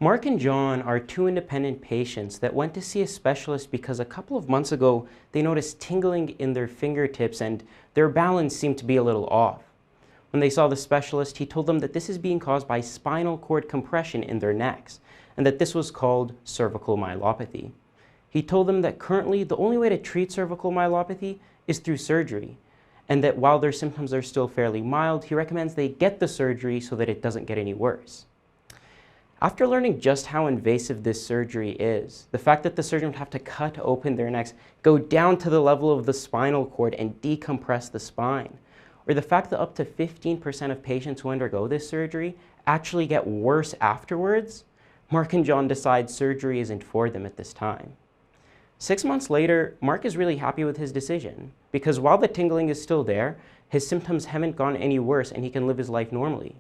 Mark and John are two independent patients that went to see a specialist because a couple of months ago they noticed tingling in their fingertips and their balance seemed to be a little off. When they saw the specialist, he told them that this is being caused by spinal cord compression in their necks and that this was called cervical myelopathy. He told them that currently the only way to treat cervical myelopathy is through surgery, and that while their symptoms are still fairly mild, he recommends they get the surgery so that it doesn't get any worse. After learning just how invasive this surgery is, the fact that the surgeon would have to cut open their necks, go down to the level of the spinal cord and decompress the spine, or the fact that up to 15% of patients who undergo this surgery actually get worse afterwards, Mark and John decide surgery isn't for them at this time. 6 months later, Mark is really happy with his decision because while the tingling is still there, his symptoms haven't gone any worse and he can live his life normally.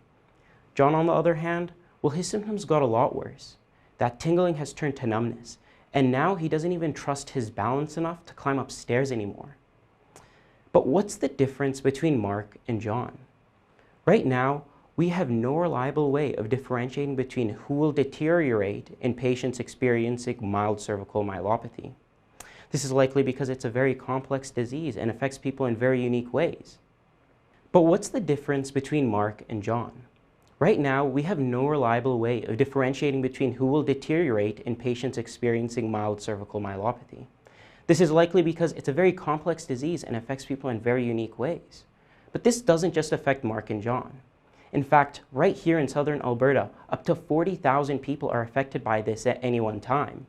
John, on the other hand, well, his symptoms got a lot worse. That tingling has turned to numbness, and now he doesn't even trust his balance enough to climb upstairs anymore. But what's the difference between Mark and John? Right now, we have no reliable way of differentiating between who will deteriorate in patients experiencing mild cervical myelopathy. This is likely because it's a very complex disease and affects people in very unique ways. But what's the difference between Mark and John? Right now, we have no reliable way of differentiating between who will deteriorate in patients experiencing mild cervical myelopathy. This is likely because it's a very complex disease and affects people in very unique ways. But this doesn't just affect Mark and John. In fact, right here in southern Alberta, up to 40,000 people are affected by this at any one time.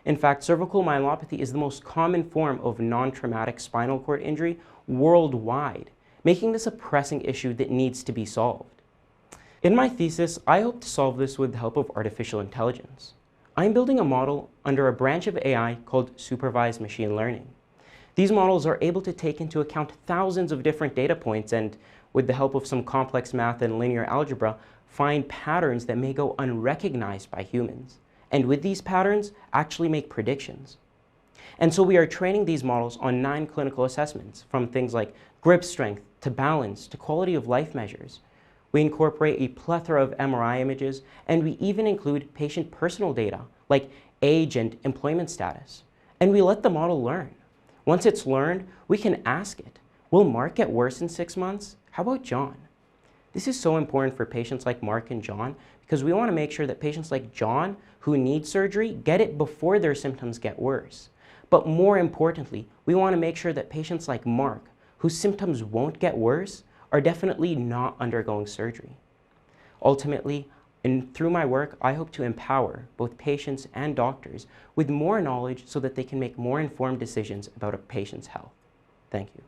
In fact, cervical myelopathy is the most common form of non-traumatic spinal cord injury worldwide, making this a pressing issue that needs to be solved. In my thesis, I hope to solve this with the help of artificial intelligence. I'm building a model under a branch of AI called supervised machine learning. These models are able to take into account thousands of different data points and, with the help of some complex math and linear algebra, find patterns that may go unrecognized by humans. And with these patterns, actually make predictions. And so we are training these models on 9 clinical assessments, from things like grip strength to balance to quality of life measures. We incorporate a plethora of MRI images, and we even include patient personal data, like age and employment status. And we let the model learn. Once it's learned, we can ask it, will Mark get worse in 6 months? How about John? This is so important for patients like Mark and John because we want to make sure that patients like John who need surgery get it before their symptoms get worse. But more importantly, we want to make sure that patients like Mark, whose symptoms won't get worse, are definitely not undergoing surgery. Ultimately, and through my work, I hope to empower both patients and doctors with more knowledge so that they can make more informed decisions about a patient's health. Thank you.